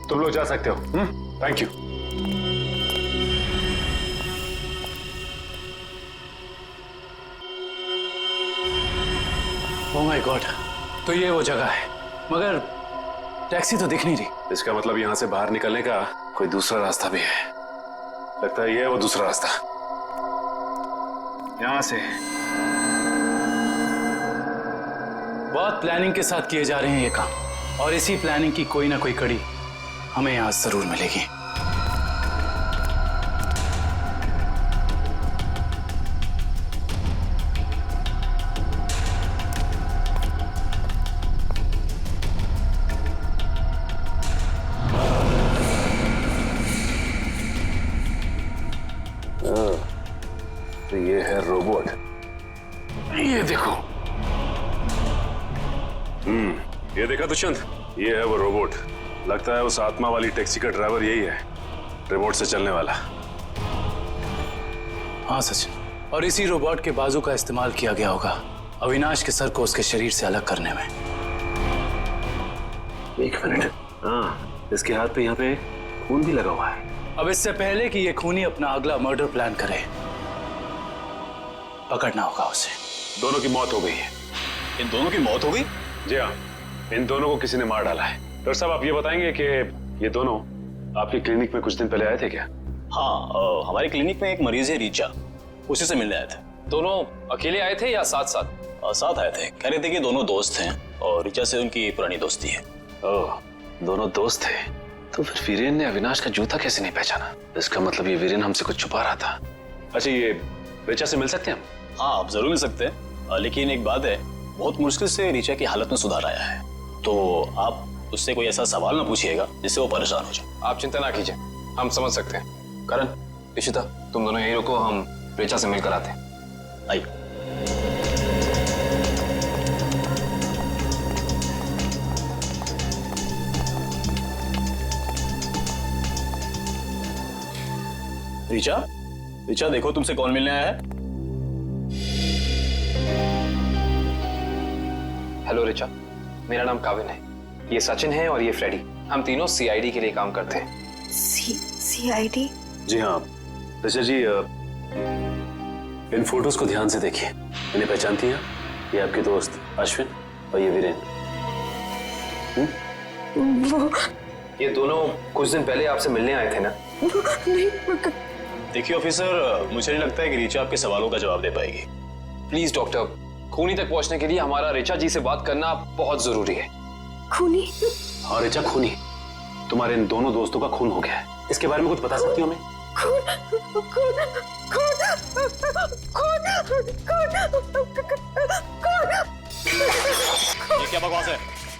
S12: तुम लोग जा सकते हो। Thank you.
S13: Oh my God, तो ये वो जगह है, मगर टैक्सी तो दिख नहीं रही।
S12: इसका मतलब यहाँ से बाहर निकलने का कोई दूसरा रास्ता भी है। लगता है ये है वो दूसरा रास्ता। यहाँ से
S13: बहुत प्लानिंग के साथ किए जा रहे हैं ये काम, और इसी प्लानिंग की कोई ना कोई कड़ी हमें यहाँ जरूर मिलेगी।
S12: तो ये है रोबोट, ये देखो। ये देखा दुष्यंत, ये है वो रोबोट। लगता है उस आत्मा वाली टैक्सी का ड्राइवर यही है, रिमोट से चलने वाला।
S13: हाँ सचिन, और इसी रोबोट के बाजू का इस्तेमाल किया गया होगा अविनाश के सर को उसके शरीर से अलग करने में।
S12: एक मिनट, हाँ, इसके हाथ पे यहाँ पे खून भी लगा हुआ है।
S13: अब इससे पहले कि ये खूनी अपना अगला मर्डर प्लान करे, पकड़ना होगा उसे।
S12: दोनों की मौत हो गई है।
S16: इन दोनों की मौत हो गई?
S12: जी हाँ, इन दोनों को किसी ने मार डाला है। डॉक्टर साहब, आप ये बताएंगे कि ये दोनों आपकी क्लिनिक में कुछ दिन पहले आए थे क्या?
S16: हाँ, हमारी क्लिनिक में एक मरीज है रीचा, उसी से मिलने आए थे।
S5: दोनों अकेले आए थे या साथ साथ?
S16: साथ आए थे। कह रहे थे कि दोनों दोस्त हैं और रीचा से उनकी पुरानी दोस्ती है।
S12: ओह, दोनोों दोस्त थे। तो फिर वीरेन ने अविनाश का जूता कैसे नहीं पहचाना? इसका मतलब ये वीरेन हमसे कुछ छुपा रहा था। अच्छा, ये रीचा से मिल सकते हैं हम?
S16: हाँ, आप जरूर मिल सकते हैं, लेकिन एक बात है, बहुत मुश्किल से रीचा की हालत में सुधार आया है, तो आप उससे कोई ऐसा सवाल ना पूछिएगा जिससे वो परेशान हो जाए।
S5: आप चिंता ना कीजिए, हम समझ सकते हैं। करण, इशिता, तुम दोनों यहीं रुको, हम रीचा से मिलकर आते हैं।
S16: आइए। रीचा, रीचा देखो तुमसे कौन मिलने आया है।
S5: हेलो रीचा, मेरा नाम काविन है, ये सचिन है और ये फ्रेडी। हम तीनों सीआईडी के लिए काम करते हैं।
S7: सीआईडी?
S12: जी हाँ ऋचा जी, इन फोटोज को ध्यान से देखिए। इन्हें पहचानती हैं? ये आपके दोस्त अश्विन और ये वीरेन।
S5: ये दोनों कुछ दिन पहले आपसे मिलने आए थे ना?
S7: नहीं,
S16: देखिए ऑफिसर, मुझे नहीं लगता है कि रीचा आपके सवालों का जवाब दे पाएगी।
S5: प्लीज डॉक्टर, खूनी तक पहुंचने के लिए हमारा रीचा जी से बात करना बहुत जरूरी है।
S7: खूनी?
S12: हाँ रीचा, खूनी। तुम्हारे इन दोनों दोस्तों का खून हो गया है, इसके बारे में कुछ बता सकती हो हमें?
S16: ये क्या बकवास है?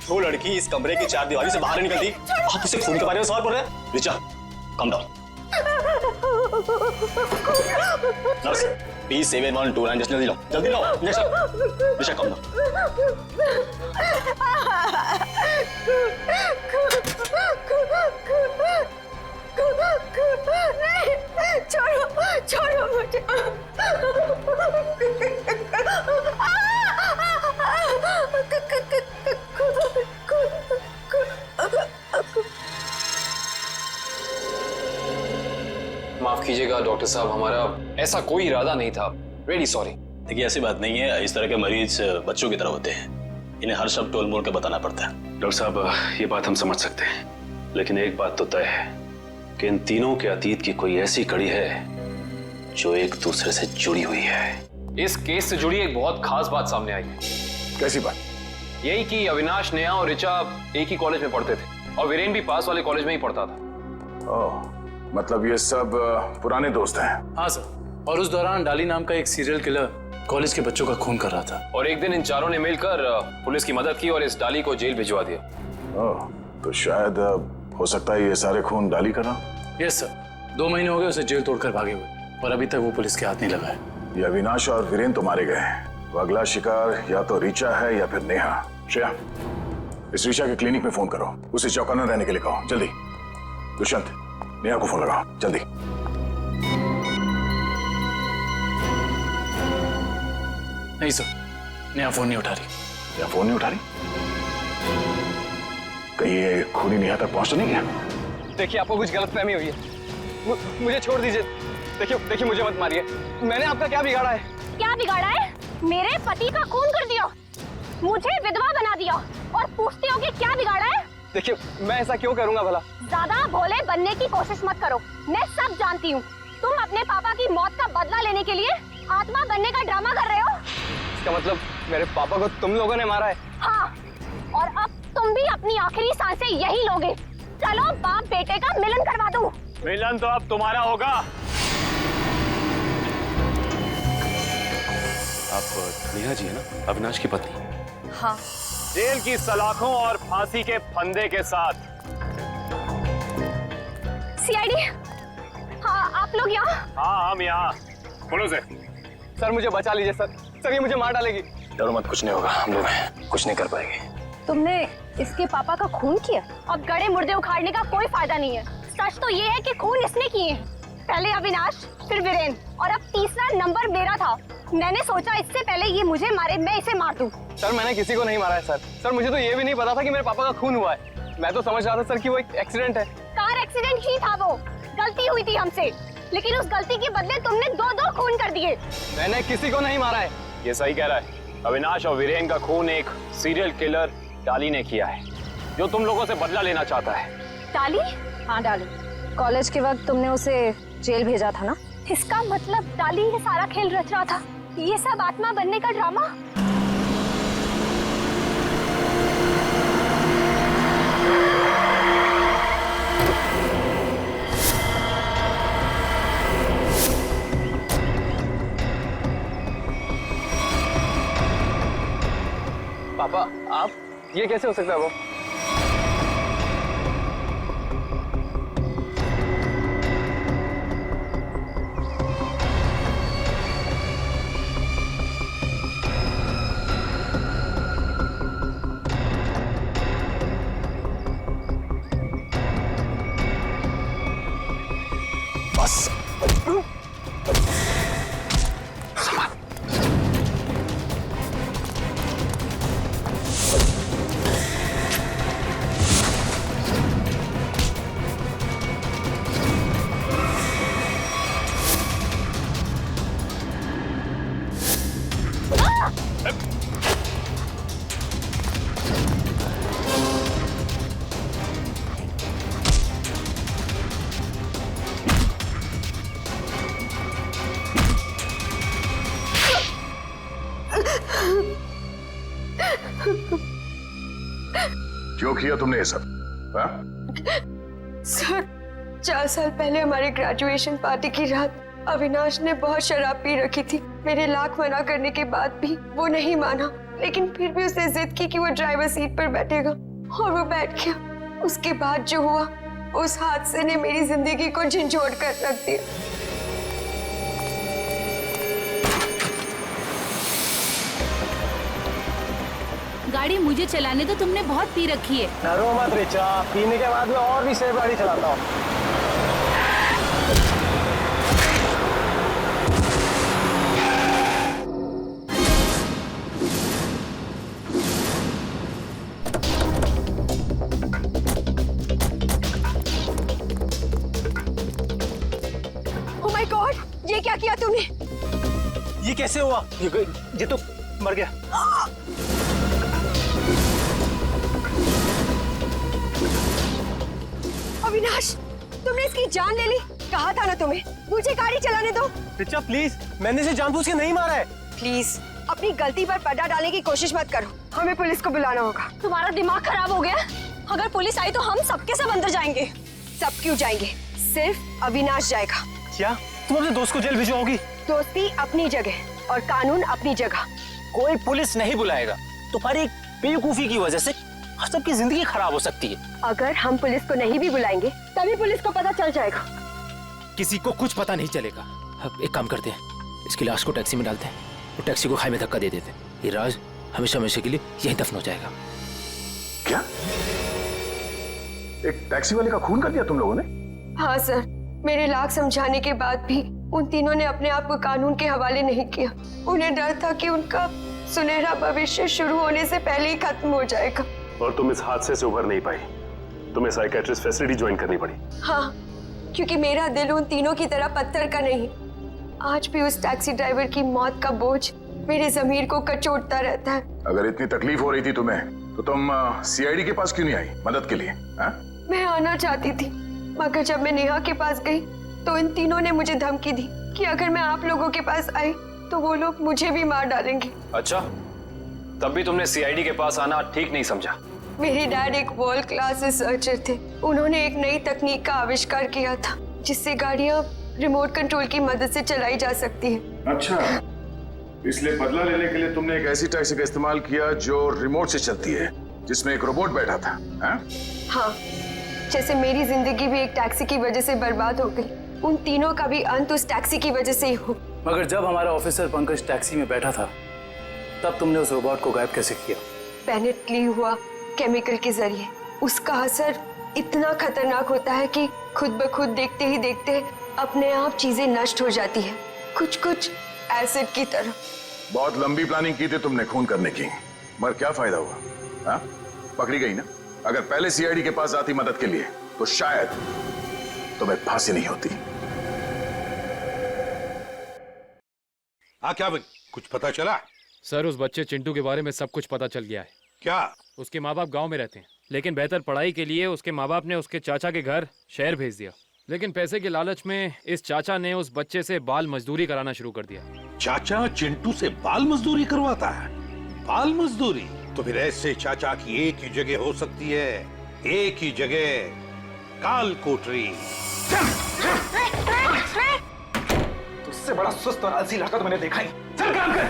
S16: वो लड़की इस कमरे की चार दीवारी से बाहर नहीं निकलती, आप इसे खून के बारे में सवाल कर रहे हैं? Richa, come down. Nurse, P7129 injection जल्दी लो, जल्दी लो इंजेक्शन। Richa, come down.
S7: छोड़ो, छोड़ो मुझे।
S5: माफ कीजिएगा डॉक्टर साहब, हमारा ऐसा कोई इरादा नहीं था। Really sorry.
S16: देखिए ऐसी बात नहीं है, इस तरह के मरीज बच्चों की तरह होते हैं, इन्हें हर शब्द टोल मोल के बताना पड़ता है।
S12: डॉक्टर साहब, ये बात हम समझ सकते हैं, लेकिन एक बात तो तय है कि इन तीनों के अतीत की कोई ऐसी कड़ी है जो एक दूसरे से जुड़ी हुई है।
S5: इस केस से जुड़ी एक बहुत खास बात सामने आई है।
S11: कैसी बात?
S5: यही कि अविनाश, नेहा और ऋचा एक ही कॉलेज में पढ़ते थे और वीरेन भी पास वाले कॉलेज में ही पढ़ता था।
S11: ओह, मतलब ये सब पुराने दोस्त हैं?
S13: हाँ सर, और उस दौरान डाली नाम का एक सीरियल किलर कॉलेज के बच्चों का खून कर रहा था।
S5: और एक दिन इन चारों ने मिलकर पुलिस की मदद की और इस डाली को जेल भिजवा दिया।
S11: ओह, तो शायद हो सकता है ये सारे खून डाली का ना?
S13: यस सर, 2 महीने हो गए उसे जेल तोड़कर भागे हुए, और अभी तक वो पुलिस के हाथ नहीं लगा है।
S11: ये अविनाश और वीरेन तो मारे गए हैं, वो अगला शिकार या तो रीचा है या फिर नेहा। श्रेया, इस रीचा के क्लिनिक में फोन करो, उसे चौकन्ना रहने के लिए कहो, जल्दी। दुष्यंत, नेहा को फोन लगाओ, जल्दी।
S13: नहीं सर, नेहा फोन नहीं उठा रही।
S11: नेहा फोन नहीं उठा रही?
S12: कहीं ये खूनी नेहा तक पहुंच तो नहीं गया?
S10: देखिए आपको कुछ गलतफहमी हुई है। मुझे छोड़ दीजिए। देखिए मुझे मत मारिए। मैंने आपका क्या बिगाड़ा है?
S8: क्या बिगाड़ा है? मेरे पति का खून कर दिया, मुझे विधवा बना दिया और पूछते हो कि क्या बिगाड़ा है?
S10: देखिए मैं ऐसा क्यों करूंगा भला?
S8: ज्यादा भोले बनने की कोशिश मत करो। मैं सब जानती हूँ। तुम अपने पापा की मौत का बदला लेने के लिए आत्मा बनने का ड्रामा कर रहे हो।
S10: इसका मतलब मेरे पापा को तुम लोगों ने मारा है?
S8: हाँ, और अब तुम भी अपनी आखिरी सांसें यही लोगे। चलो बाप बेटे का मिलन करवा दूं।
S18: मिलन तो अब तुम्हारा होगा।
S16: आप नेहा जी है ना, अविनाश की पत्नी?
S8: हाँ।
S18: जेल की सलाखों और फांसी के फंदे के साथ।
S8: सीआईडी, हाँ आप लोग यहाँ?
S18: हाँ हम यहाँ। बोलो
S10: सर मुझे बचा लीजिए सर। सर ये मुझे मार डालेगी।
S5: डरो मत, कुछ नहीं होगा, हम लोग कुछ नहीं कर पाएंगे।
S8: तुमने इसके पापा का खून किया? अब गड़े मुर्दे उखाड़ने का कोई फायदा नहीं है। सच तो ये है कि खून इसने किए हैं। पहले अविनाश, फिर वीरेन और अब तीसरा नंबर मेरा था। मैंने सोचा इससे पहले ये मुझे मारे, मैं इसे मार दूं।
S10: सर मैंने किसी को नहीं मारा है सर। सर मुझे तो ये भी नहीं पता था कि मेरे पापा का खून हुआ है। मैं तो समझ रहा था सर कि वो एक एक्सीडेंट है।
S8: कार एक्सीडेंट ही था वो। गलती हुई थी हमसे, लेकिन उस गलती के बदले तुमने दो खून कर दिए।
S10: मैंने किसी को नहीं मारा है।
S18: ये सही कह रहा है। अविनाश और वीरेन का खून एक सीरियल किलर डाली ने किया है, जो तुम लोगों से बदला लेना चाहता है।
S8: डाली? हाँ डाली। कॉलेज के वक्त तुमने उसे जेल भेजा था ना? इसका मतलब डाली ये सारा खेल रच रहा था। ये सब आत्मा बनने का ड्रामा।
S10: पापा आप, ये कैसे हो सकता है? वो
S12: बस क्यों किया तुमने ये सब?
S7: सर 4 साल पहले हमारी ग्रेजुएशन पार्टी की रात अविनाश ने बहुत शराब पी रखी थी। मेरे लाख मना करने के बाद भी वो नहीं माना, लेकिन फिर भी उसने जिद की कि वो ड्राइवर सीट पर बैठेगा और वो बैठ गया। उसके बाद जो हुआ, उस हादसे ने मेरी जिंदगी को झंझोड़ कर रख दिया।
S19: गाड़ी मुझे चलाने तो तुमने बहुत पी रखी है।
S1: डरो मत रिचा, पीने के बाद में और भी सेफ गाड़ी चलाता हूँ।
S7: ओह माय गॉड, ये क्या किया तुमने?
S1: ये कैसे हुआ? ये तो मर गया।
S7: अविनाश, तुमने इसकी जान ले ली। कहा था ना तुम्हें, मुझे गाड़ी चलाने दो।
S1: रिचा प्लीज, मैंने इसे जानबूझ के नहीं मारा है।
S7: प्लीज अपनी गलती पर पर्दा डालने की कोशिश मत करो। हमें पुलिस को बुलाना होगा।
S8: तुम्हारा दिमाग खराब हो गया? अगर पुलिस आई तो हम सबके सब अंदर जाएंगे।
S7: सब क्यों जाएंगे? सिर्फ अविनाश जाएगा।
S1: क्या तुम अपने दोस्त को जेल भिजवाओगी?
S7: दोस्ती अपनी जगह और कानून अपनी जगह।
S6: कोई पुलिस नहीं बुलाएगा। तुम्हारी बेवकूफी की वजह से सबकी जिंदगी खराब हो सकती है।
S7: अगर हम पुलिस को नहीं भी बुलाएंगे तभी पुलिस को पता चल जाएगा।
S17: किसी को कुछ पता नहीं चलेगा। अब एक काम करते हैं, इसकी लाश को टैक्सी में डालते हैं और टैक्सी को खाई में धक्का दे देते हैं। ये राज हमेशा हमेशा के लिए यहीं दफन हो जाएगा।
S12: क्या? एक टैक्सी वाले का खून कर दिया तुम लोगों ने?
S7: हाँ सर, मेरे लाख समझाने के बाद भी उन तीनों ने अपने आप को कानून के हवाले नहीं किया। उन्हें डर था कि उनका सुनहरा भविष्य शुरू होने से पहले ही खत्म हो जाएगा।
S12: और तुम इस हादसे से उभर नहीं पाई, तुम्हें साइकेट्रिस्ट फैसिलिटी ज्वाइन करनी पड़ी।
S7: हाँ, क्योंकि मेरा दिल उन तीनों की तरह पत्थर का नहीं। आज भी उस टैक्सी ड्राइवर की मौत का बोझ मेरे ज़मीर को कचोटता रहता है।
S20: अगर इतनी तकलीफ हो रही थी तुम्हें, तो तुम सीआईडी के पास क्यों नहीं आई मदद के लिए? हा?
S7: मैं आना चाहती थी, मगर जब मैं नेहा के पास गई तो इन तीनों ने मुझे धमकी दी कि अगर मैं आप लोगों के पास आई तो वो लोग मुझे भी मार डालेंगे।
S5: अच्छा, तब भी तुमने सीआईडी के पास आना ठीक नहीं समझा?
S7: मेरे डैड एक वर्ल्ड क्लास रिसर्चर थे। उन्होंने एक नई तकनीक का आविष्कार किया था जिससे गाड़ियां रिमोट कंट्रोल की मदद से चलाई जा सकती है।
S20: अच्छा, इसलिए बदला लेने के लिए तुमने एक ऐसी टैक्सी का इस्तेमाल किया जो रिमोट से चलती है, जिसमें एक रोबोट बैठा था।
S7: हाँ, जैसे मेरी जिंदगी भी एक टैक्सी की वजह से बर्बाद हो गई, उन तीनों का भी अंत उस टैक्सी की वजह से ही हो।
S13: मगर जब हमारा ऑफिसर पंकज टैक्सी में बैठा था, तब तुमने उस रोबोट को गायब कैसे किया?
S7: पेनिटली हुआ केमिकल के जरिए। उसका असर इतना खतरनाक होता है कि खुद ब खुद देखते ही देखते अपने आप चीजें नष्ट हो जाती है, कुछ कुछ एसिड की तरह।
S20: बहुत लंबी प्लानिंग की थी तुमने खून करने की, मगर क्या फायदा हुआ? हाँ? पकड़ी गई ना। अगर पहले सीआईडी के पास आती मदद के लिए तो शायद तुम्हें फांसी नहीं होती।
S3: हाँ, क्या कुछ पता चला?
S2: सर, उस बच्चे चिंटू के बारे में सब कुछ पता चल गया है।
S3: क्या?
S2: उसके माँ बाप गांव में रहते हैं, लेकिन बेहतर पढ़ाई के लिए उसके माँ बाप ने उसके चाचा के घर शहर भेज दिया। लेकिन पैसे के लालच में इस चाचा ने उस बच्चे से बाल मजदूरी कराना शुरू कर दिया।
S3: चाचा चिंटू से बाल मजदूरी करवाता है? बाल मजदूरी? तो फिर ऐसे चाचा की एक ही जगह हो सकती है, एक ही जगह, काल कोठरी।
S6: तुझसे बड़ा सुस्त और आलसी लड़का तो मैंने देखा ही। चल काम कर।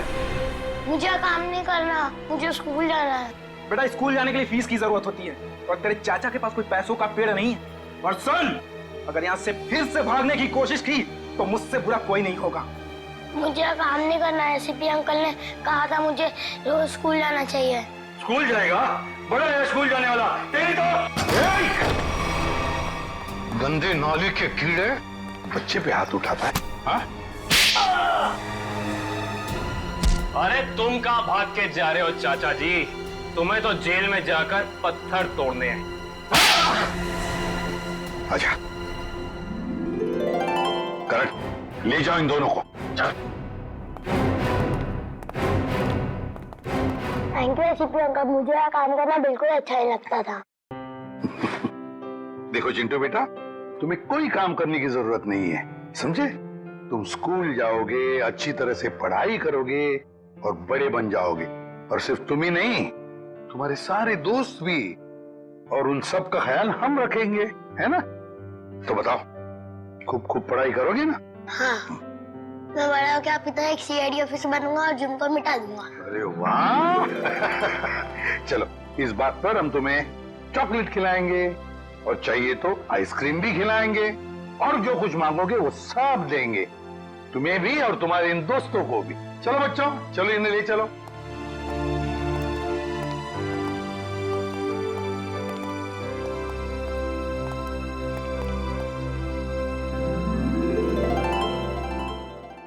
S8: मुझे काम नहीं करना, मुझे स्कूल जाना है।
S6: बेटा, स्कूल जाने के लिए फीस की जरूरत होती है और तेरे चाचा के पास कोई पैसों का पेड़ नहीं है। और सुन, अगर यहाँ से फिर से भागने की कोशिश की तो मुझसे बुरा कोई नहीं होगा।
S8: मुझे काम नहीं करना है, सीपी अंकल ने कहा था मुझे रोज स्कूल जाना चाहिए।
S18: स्कूल जाएगा? बड़ा है स्कूल जाने वाला। तेरी तो
S3: गंदे नाले के कीड़े बच्चे पे हाथ उठाता है। हाँ?
S5: अरे तुम कहाँ भाग के जा रहे हो चाचा जी? तुम्हें तो जेल में जाकर पत्थर तोड़ने हैं।
S20: आजा, करण, ले जाओ इन दोनों को।
S8: थैंक यू सीपी अंकल, मुझे काम करना बिल्कुल अच्छा ही लगता था।
S20: देखो चिंटू बेटा, तुम्हें कोई काम करने की जरूरत नहीं है, समझे? तुम स्कूल जाओगे, अच्छी तरह से पढ़ाई करोगे और बड़े बन जाओगे। और सिर्फ तुम ही नहीं, तुम्हारे सारे दोस्त भी, और उन सब का ख्याल हम रखेंगे, है ना? तो बताओ, खूब खूब पढ़ाई करोगे ना?
S8: हाँ, मैं बड़ा होकर आपकी तरह एक सीआईडी ऑफिसर बनूंगा और जुम्मन को मिटा दूंगा।
S20: अरे वाह! चलो, इस बात पर हम तुम्हें चॉकलेट खिलाएंगे और चाहिए तो आइसक्रीम भी खिलाएंगे, और जो कुछ मांगोगे वो सब देंगे, तुम्हें भी और तुम्हारे इन दोस्तों को भी। चलो बच्चों, चलो इन्हें ले चलो।